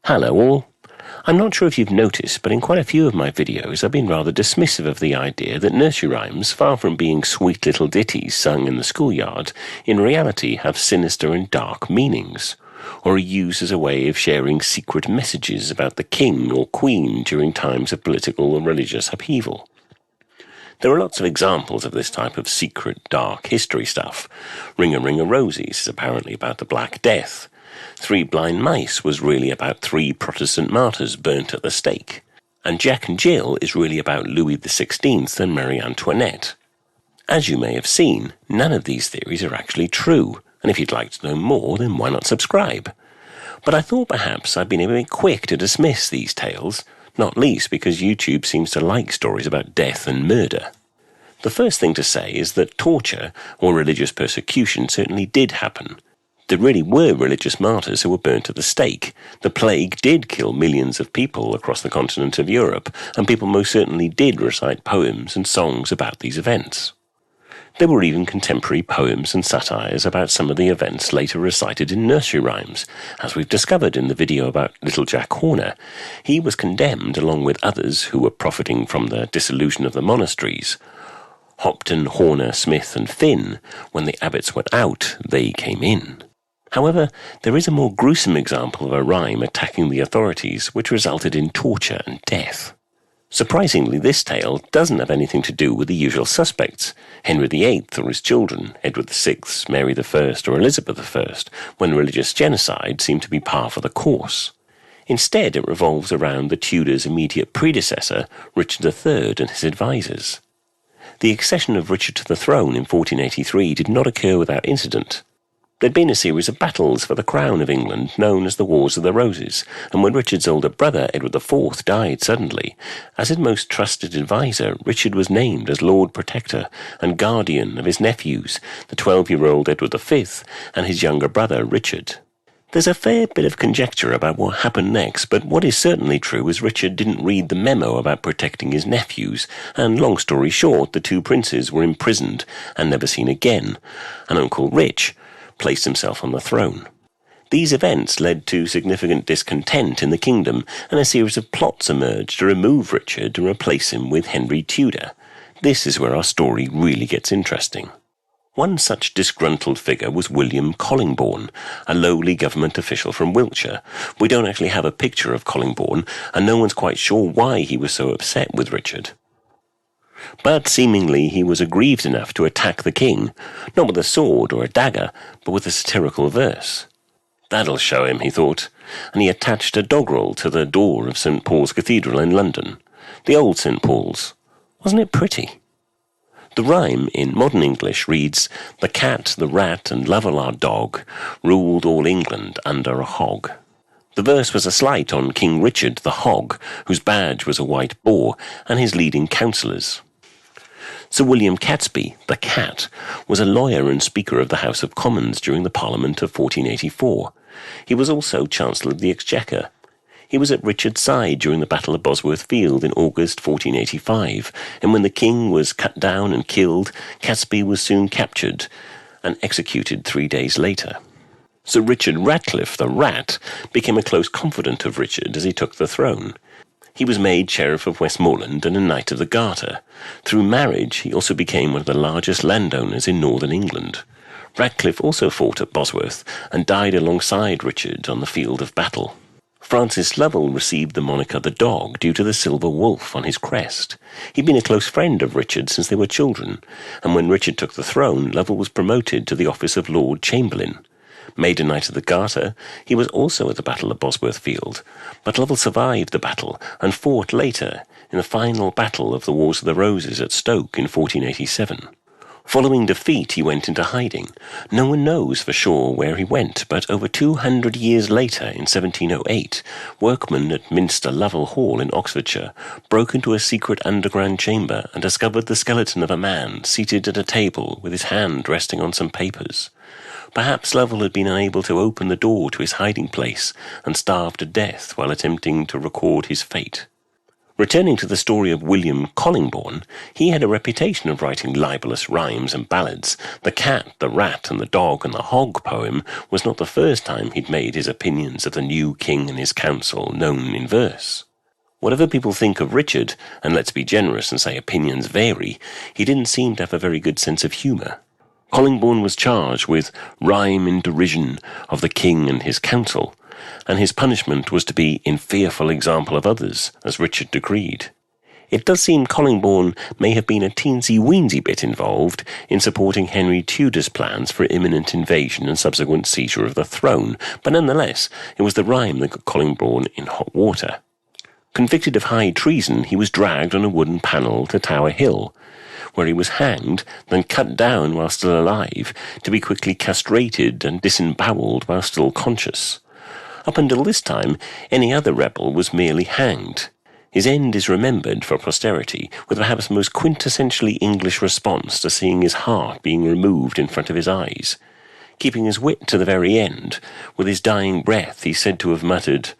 Hello all. I'm not sure if you've noticed, but in quite a few of my videos I've been rather dismissive of the idea that nursery rhymes, far from being sweet little ditties sung in the schoolyard, in reality have sinister and dark meanings, or are used as a way of sharing secret messages about the king or queen during times of political or religious upheaval. There are lots of examples of this type of secret, dark history stuff. Ring-a-Ring-a-Rosies is apparently about the Black Death. Three Blind Mice was really about 3 Protestant martyrs burnt at the stake. And Jack and Jill is really about Louis XVI and Marie Antoinette. As you may have seen, none of these theories are actually true, and if you'd like to know more, then why not subscribe? But I thought perhaps I'd been a bit quick to dismiss these tales, not least because YouTube seems to like stories about death and murder. The first thing to say is that torture or religious persecution certainly did happen. There really were religious martyrs who were burnt at the stake. The plague did kill millions of people across the continent of Europe, and people most certainly did recite poems and songs about these events. There were even contemporary poems and satires about some of the events later recited in nursery rhymes. As we've discovered in the video about Little Jack Horner, he was condemned along with others who were profiting from the dissolution of the monasteries. Hopton, Horner, Smith and Finn, when the abbots went out, they came in. However, there is a more gruesome example of a rhyme attacking the authorities which resulted in torture and death. Surprisingly, this tale doesn't have anything to do with the usual suspects, Henry VIII or his children, Edward VI, Mary I or Elizabeth I, when religious genocide seemed to be par for the course. Instead, it revolves around the Tudors' immediate predecessor, Richard III and his advisers. The accession of Richard to the throne in 1483 did not occur without incident. There'd been a series of battles for the crown of England known as the Wars of the Roses, and when Richard's older brother, Edward IV, died suddenly, as his most trusted adviser, Richard was named as Lord Protector and guardian of his nephews, the 12-year-old Edward V and his younger brother, Richard. There's a fair bit of conjecture about what happened next, but what is certainly true is Richard didn't read the memo about protecting his nephews, and long story short, the two princes were imprisoned and never seen again, and Uncle Rich placed himself on the throne. These events led to significant discontent in the kingdom, and a series of plots emerged to remove Richard and replace him with Henry Tudor. This is where our story really gets interesting. One such disgruntled figure was William Collingbourne, a lowly government official from Wiltshire. We don't actually have a picture of Collingborne, and no one's quite sure why he was so upset with Richard. But seemingly he was aggrieved enough to attack the king, not with a sword or a dagger, but with a satirical verse. That'll show him, he thought, and he attached a doggerel to the door of St. Paul's Cathedral in London, the old St. Paul's. Wasn't it pretty? The rhyme in modern English reads, "The cat, the rat and Lovelard dog ruled all England under a hog." The verse was a slight on King Richard the Hog, whose badge was a white boar, and his leading councillors. Sir William Catesby, the Cat, was a lawyer and Speaker of the House of Commons during the Parliament of 1484. He was also Chancellor of the Exchequer. He was at Richard's side during the Battle of Bosworth Field in August 1485, and when the king was cut down and killed, Catesby was soon captured and executed 3 days later. Sir Richard Ratcliffe, the Rat, became a close confidant of Richard as he took the throne. He was made Sheriff of Westmoreland and a Knight of the Garter. Through marriage, he also became one of the largest landowners in northern England. Ratcliffe also fought at Bosworth and died alongside Richard on the field of battle. Francis Lovell received the moniker the Dog due to the silver wolf on his crest. He'd been a close friend of Richard since they were children, and when Richard took the throne, Lovell was promoted to the office of Lord Chamberlain. Made a Knight of the Garter, he was also at the Battle of Bosworth Field, but Lovell survived the battle and fought later in the final battle of the Wars of the Roses at Stoke in 1487. Following defeat, he went into hiding. No one knows for sure where he went, but over 200 years later, in 1708, workmen at Minster Lovell Hall in Oxfordshire broke into a secret underground chamber and discovered the skeleton of a man seated at a table with his hand resting on some papers. Perhaps Lovell had been unable to open the door to his hiding place and starved to death while attempting to record his fate. Returning to the story of William Collingbourne, he had a reputation of writing libellous rhymes and ballads. The Cat, the Rat, and the Dog and the Hog poem was not the first time he'd made his opinions of the new king and his council known in verse. Whatever people think of Richard, and let's be generous and say opinions vary, he didn't seem to have a very good sense of humour. Collingborne was charged with rhyme in derision of the king and his council, and his punishment was to be in fearful example of others, as Richard decreed. It does seem Collingborne may have been a teensy-weensy bit involved in supporting Henry Tudor's plans for imminent invasion and subsequent seizure of the throne, but nonetheless, it was the rhyme that got Collingborne in hot water. Convicted of high treason, he was dragged on a wooden panel to Tower Hill, where he was hanged, then cut down while still alive, to be quickly castrated and disembowelled while still conscious. Up until this time, any other rebel was merely hanged. His end is remembered for posterity, with perhaps the most quintessentially English response to seeing his heart being removed in front of his eyes. Keeping his wit to the very end, with his dying breath he's said to have muttered,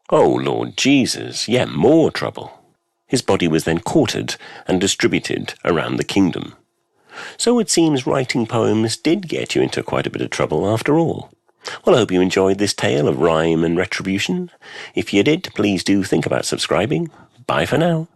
"Oh, Lord Jesus, yet more trouble." His body was then quartered and distributed around the kingdom. So it seems writing poems did get you into quite a bit of trouble after all. Well, I hope you enjoyed this tale of rhyme and retribution. If you did, please do think about subscribing. Bye for now.